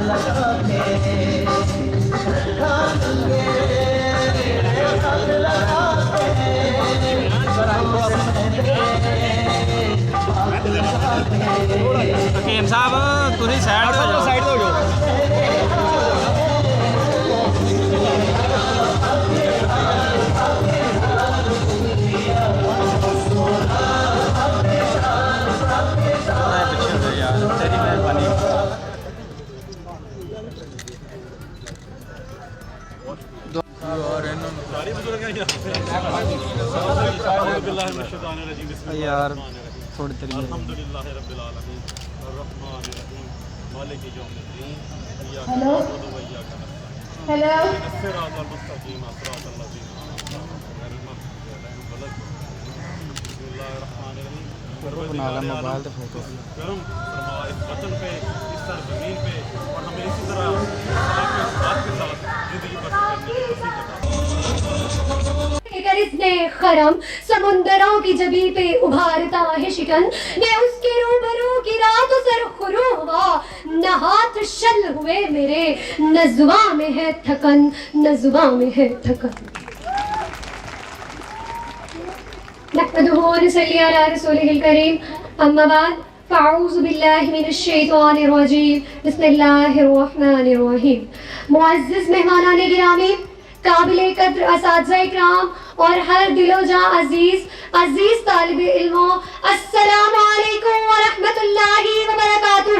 حکیم صاحب تھی سائڈ ہو جاؤ، سائڈ ہو جاؤ۔ تیری مہربانی۔ یار تھوڑی دیر الحمدللہ رب العالمین الرحمن الرحیم مالک یوم الدین ہیلو ہیلو الصراط المستقیم صراط الذین انعمت علیہم غیر المغضوب علیہم ولا الضالین۔ بسم اللہ الرحمن الرحیم۔ بنا لا موبائل تو فوٹو کرم فرما اس وطن پہ، اس سرزمین پہ، اور ہمیں اسی طرح آپ کے ساتھ کے ساتھ زندگی بسر کرنے کی توفیق عطا فرمائے۔ اگر اس نے خرم سمندروں کی جبی پہ ابھارتا ہے شکن، میں اس کے روبرو کی رات سر خرو ہوا، نہ ہاتھ شل ہوئے میرے، نہ زباں میں ہے تھکن، نہ زباں میں ہے تھکن۔ نحمدہ و نصلی علی رسولہ الکریم، اما بعد فاعوذ باللہ من الشیطان الرجیم، بسم اللہ الرحمن الرحیم۔ معزز مہمانان گرامی، قابل قدر اساتذہ اکرام اور ہر دل و جاں عزیز طالب علموں، السلام علیکم ورحمۃ اللہ وبرکاتہ۔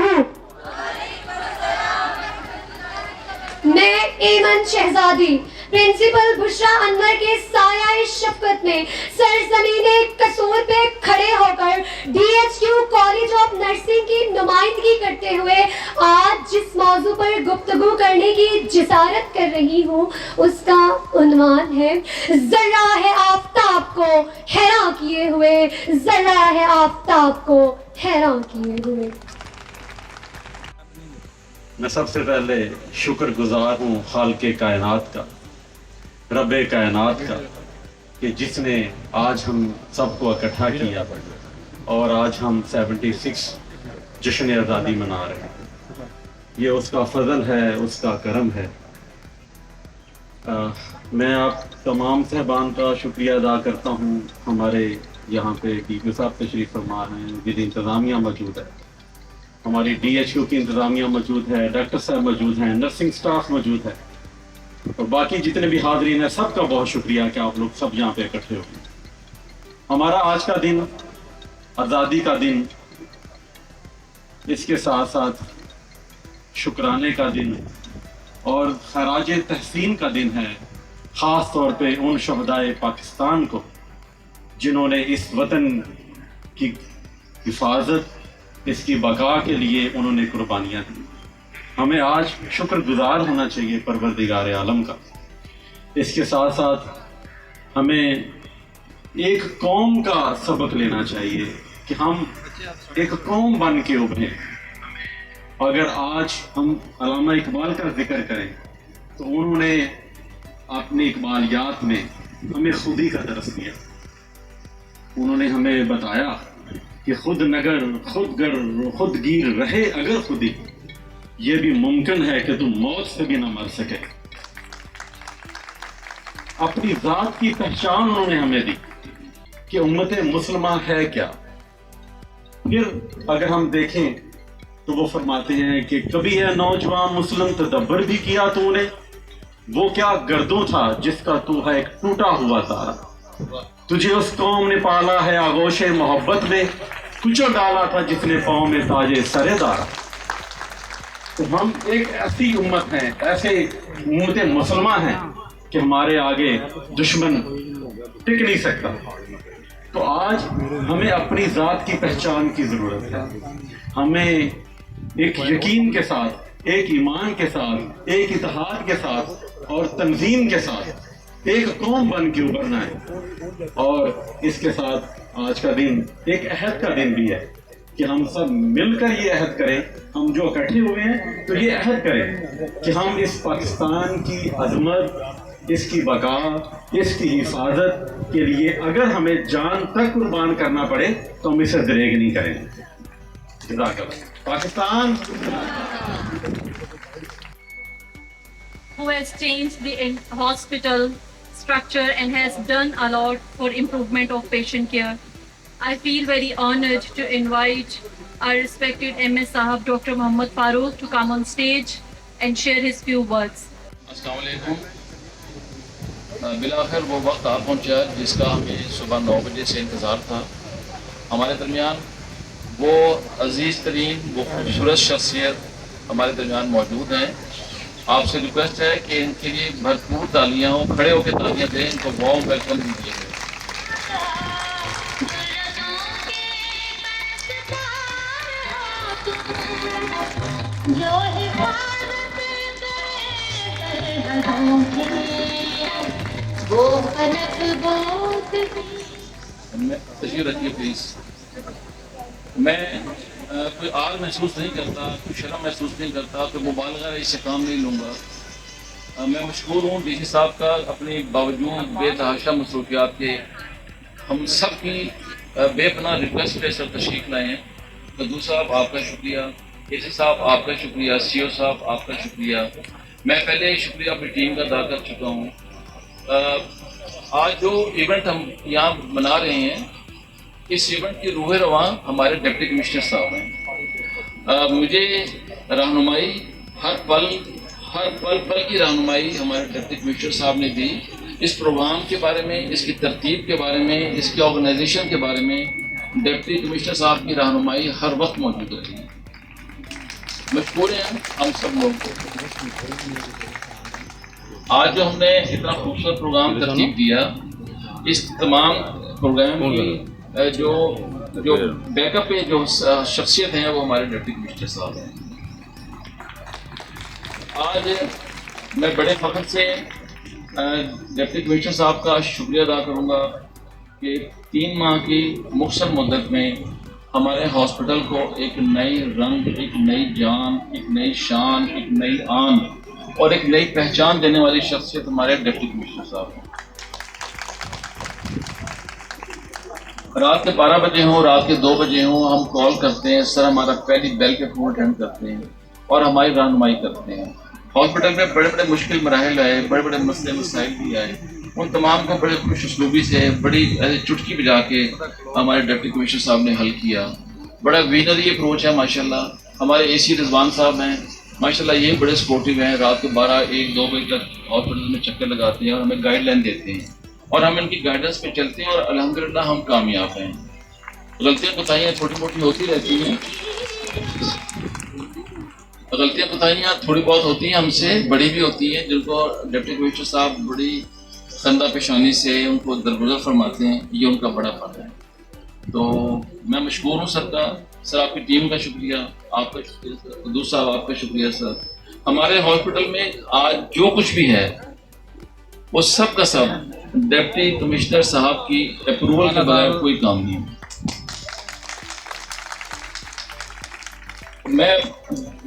میں ایمن شہزادی پرنسپل بشرا انور کے سایہ شفقت میں سرزمین قصور پہ کھڑے ہو کر D H Q college of nursing کی نمائندگی کرتے ہوئے آج جس موضوع پر گفتگو کرنے کی جسارت کر رہی ہوں اس کا عنوان ہے ذرہ ہے آفتاب کو حیران کیے ہوئے، ذرہ ہے آفتاب کو حیران کیے ہوئے۔ میں سب سے پہلے شکر گزار ہوں خالق کائنات کا، رب کائنات کا، کہ جس نے آج ہم سب کو اکٹھا کیا اور آج ہم 76 جشن آزادی منا رہے ہیں۔ یہ اس کا فضل ہے، اس کا کرم ہے۔ میں آپ تمام صاحبان کا شکریہ ادا کرتا ہوں۔ ہمارے یہاں پہ ڈی پی صاحب تشریف فرما ہیں، ود انتظامیہ موجود ہے، ہماری ڈی ایچ کیو کی انتظامیہ موجود ہے، ڈاکٹر صاحب موجود ہیں، نرسنگ سٹاف موجود ہے، اور باقی جتنے بھی حاضرین ہیں سب کا بہت شکریہ کہ آپ لوگ سب یہاں پہ اکٹھے ہوئے۔ ہمارا آج کا دن آزادی کا دن، اس کے ساتھ ساتھ شکرانے کا دن اور خراج تحسین کا دن ہے، خاص طور پہ ان شہدائے پاکستان کو جنہوں نے اس وطن کی حفاظت، اس کی بقا کے لیے انہوں نے قربانیاں دی۔ ہمیں آج شکر گزار ہونا چاہیے پروردگار عالم کا۔ اس کے ساتھ ساتھ ہمیں ایک قوم کا سبق لینا چاہیے کہ ہم ایک قوم بن کے ابھریں۔ اگر آج ہم علامہ اقبال کا ذکر کریں تو انہوں نے اپنی اقبالیات میں ہمیں خودی کا درس دیا۔ انہوں نے ہمیں بتایا کہ خود نگر خود گر خود گیر رہے اگر خودی، یہ بھی ممکن ہے کہ تم موت سے بھی نہ مر سکے۔ اپنی ذات کی پہچان انہوں نے ہمیں دی کہ امت مسلمہ ہے کیا۔ پھر اگر ہم دیکھیں تو وہ فرماتے ہیں کہ کبھی ہے نوجوان مسلم تدبر بھی کیا تو نے، وہ کیا گردوں تھا جس کا تو ہے ایک ٹوٹا ہوا تارا، تجھے اس قوم نے پالا ہے آغوش محبت میں، کچل ڈالا تھا جس نے پاؤں میں تاج سرے دارا۔ تو ہم ایک ایسی امت ہیں، ایسے امت مسلمہ ہیں کہ ہمارے آگے دشمن ٹک نہیں سکتا۔ تو آج ہمیں اپنی ذات کی پہچان کی ضرورت ہے۔ ہمیں ایک یقین کے ساتھ، ایک ایمان کے ساتھ، ایک اتحاد کے ساتھ اور تنظیم کے ساتھ ایک قوم بن کے ابھرنا ہے۔ اور اس کے ساتھ آج کا دن ایک عہد کا دن بھی ہے کہ ہم سب مل کر یہ عہد کریں، ہم جو اکٹھے ہوئے ہیں تو یہ عہد کریں کہ ہم اس پاکستان کی عظمت، اس کی بقا، اس کی حفاظت کے لیے اگر ہمیں جان تک قربان کرنا پڑے تو ہم اسے دریغ نہیں کریں گے۔ جزاک اللہ۔ Pakistan who has changed the hospital structure and has done a lot for improvement of patient care. I feel very honored to invite our respected MS Sahab, Dr. Mohammad Farooq, to come on stage and share his few words. अस्सलाम वालेकुम। बिलाखिर वो वक्त आ पहुँचा जिसका हमें सुबह 9 बजे से इंतज़ार था। हमारे दरमियान वो अजीज़ तरीन, वो खूबसूरत शख्सियत हमारे दरमियान मौजूद हैं। आपसे रिक्वेस्ट है कि इनके लिए भरपूर तालियां हो, खड़े होकर तालियां दें, इनको वार्म वेलकम दीजिए। तशरीफ रखिए प्लीज़। मैं कोई आर महसूस नहीं करता, कोई शर्म महसूस नहीं करता, कोई मुबालगा इससे काम नहीं लूँगा। मैं मशकूर हूँ डीसी साहब का अपनी बावजूद बेतहाशा मसरूफियात के हम सब की बेपनाह रिक्वेस्ट पे सर तशरीफ लाए हैं। कद्दू साहब आपका शुक्रिया, एसी साहब आपका शुक्रिया, सीओ साहब आपका शुक्रिया। मैं पहले शुक्रिया अपनी टीम का अदा कर चुका हूँ। आज जो इवेंट हम यहाँ मना रहे हैं, इस इवेंट की रूह रवां हमारे डिप्टी कमिश्नर साहब हैं। मुझे रहनुमाई हर पल की रहनुमाई हमारे डिप्टी कमिश्नर साहब ने दी। इस प्रोग्राम के बारे में, इसकी तरतीब के बारे में, इसके ऑर्गेनाइजेशन के बारे में डिप्टी कमिश्नर साहब की रहनुमाई हर वक्त मौजूद होती है। मशकूर हैं हम सब लोग को। आज जो हमने इतना खूबसूरत प्रोग्राम तरतीब दिया, इस तमाम प्रोग्राम की जो बैकअप पे जो शख्सियत हैं वो हमारे डिप्टी कमिश्नर साहब हैं। आज मैं बड़े फ़ख्र से डिप्टी कमिश्नर साहब का शुक्रिया अदा करूँगा कि 3 माह की मुख्तसर मुद्दत में हमारे हॉस्पिटल को एक नई रंग, एक नई जान, एक नई शान, एक नई आन और एक नई पहचान देने वाली शख्सियत हमारे डिप्टी कमिश्नर साहब हैं। रात के 12 बजे हों, रात के 2 बजे हों, हम कॉल करते हैं, सर हमारा पहली बेल के फोन अटेंड करते हैं और हमारी रहनुमाई करते हैं। हॉस्पिटल में बड़े बड़े मुश्किल मराहल आए, बड़े बड़े मसले मसाइल भी आए, उन तमाम को बड़े खुश उसलूबी से, बड़ी चुटकी बजा के हमारे डिप्टी कमिश्नर साहब ने हल किया। बड़ा विनरी अप्रोच है माशाल्लाह। हमारे एसी रिजवान साहब हैं माशाल्लाह, ये बड़े सपोर्टिव हैं। रात को 12, 1, 2 बजे तक हॉस्पिटल में चक्कर लगाते हैं और हमें गाइडलाइन देते हैं और हम इनकी गाइडेंस पे चलते हैं और अल्हम्दुलिल्लाह हम कामयाब हैं। गलतियाँ कोताहियाँ छोटी मोटी होती रहती हैं, गलतियाँ कोताहियाँ थोड़ी बहुत होती हैं, हमसे बड़ी भी होती हैं, जिनको डिप्टी कमिश्नर साहब बड़ी खंदा पेशानी से उनको दरगुजर फरमाते हैं। ये उनका बड़ा फर्ज है। तो मैं मशकूर हूँ सर का। सर आपकी टीम का शुक्रिया, आपका शुक्रिया सर, कद्दू साहब आपका शुक्रिया सर। हमारे हॉस्पिटल में आज जो कुछ भी है वो सब का सब डिप्टी कमिश्नर साहब की अप्रूवल के बगैर कोई काम नहीं है। मैं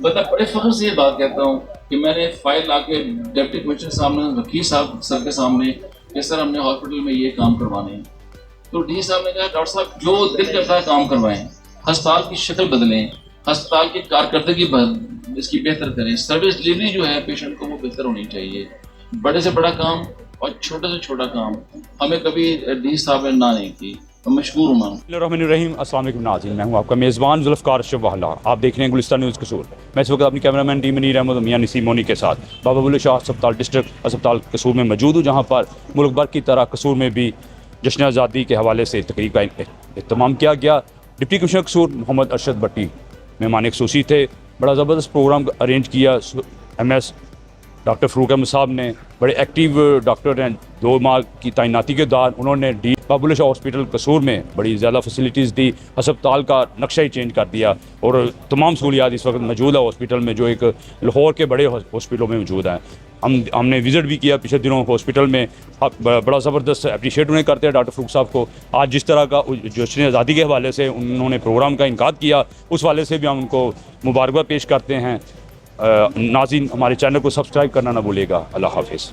बड़े फख्र से ये बात कहता हूँ कि मैंने फाइल लाके डिप्टी कमिश्नर साहब ने रखी साहब सर के सामने कि सर हमने हॉस्पिटल में ये काम करवाने हैं। तो डी साहब ने कहा डॉक्टर साहब जो दिल करता है काम करवाएं, अस्पताल की शक्ल बदलें, अस्पताल की कारकर्दगी इसकी बेहतर करें, सर्विस डिलीवरी जो है पेशेंट को वो बेहतर होनी चाहिए। बड़े से बड़ा काम और छोटे से छोटा काम हमें कभी डी साहब ने ना नहीं की। मशकूर रहीम। अस्सलाम वालेकुम नाज़रीन, मैं हूँ आपका मेज़बान ज़ुल्फ़कार अशरफ वाहला। आप देख रहे हैं गुलिस्तान न्यूज़ कसूर। मैं इस वक्त अपनी कैमरामैन टीम मनीर अहमद मियां नसीम मोनी के साथ बाबा बुल्ले शाह अस्पताल डिस्ट्रिक्ट अस्पताल कसूर में मौजूद हूँ, जहाँ पर मुल्क भर की तरह कसूर में भी जश्न आज़ादी के हवाले से तकरीब का एहतमाम किया गया। डिप्टी कमिश्नर कसूर मोहम्मद अरशद भट्टी मेहमान ख़ुसूसी थे। बड़ा ज़बरदस्त प्रोग्राम अरेंज किया। MS डॉक्टर फ़रूक अहमद साहब ने, बड़े एक्टिव डॉक्टर हैं, 2 माह की तैनाती के दौरान उन्होंने डी बाबा बुल्ले शाह हॉस्पिटल कसूर में बड़ी ज़्यादा फैसिलिटीज़ दी, अस्पताल का नक्शा ही चेंज कर दिया और तमाम सहूलियात इस वक्त मौजूद है हॉस्पिटल में, जो एक लाहौर के बड़े हॉस्पिटलों में मौजूद हैं। हमने विज़िट भी किया पिछले दिनों हॉस्पिटल में। बड़ा ज़बरदस्त अप्रिशिएट उन्हें करते हैं डॉक्टर फ़रूक साहब को। आज जिस तरह का जश्न आज़ादी के हवाले से उन्होंने प्रोग्राम का इनकाद किया, उस वाले से भी हम उनको मुबारकबाद पेश करते हैं। नाज़रीन, हमारे चैनल को सब्सक्राइब करना ना भूलिएगा। अल्लाह हाफ़िज़।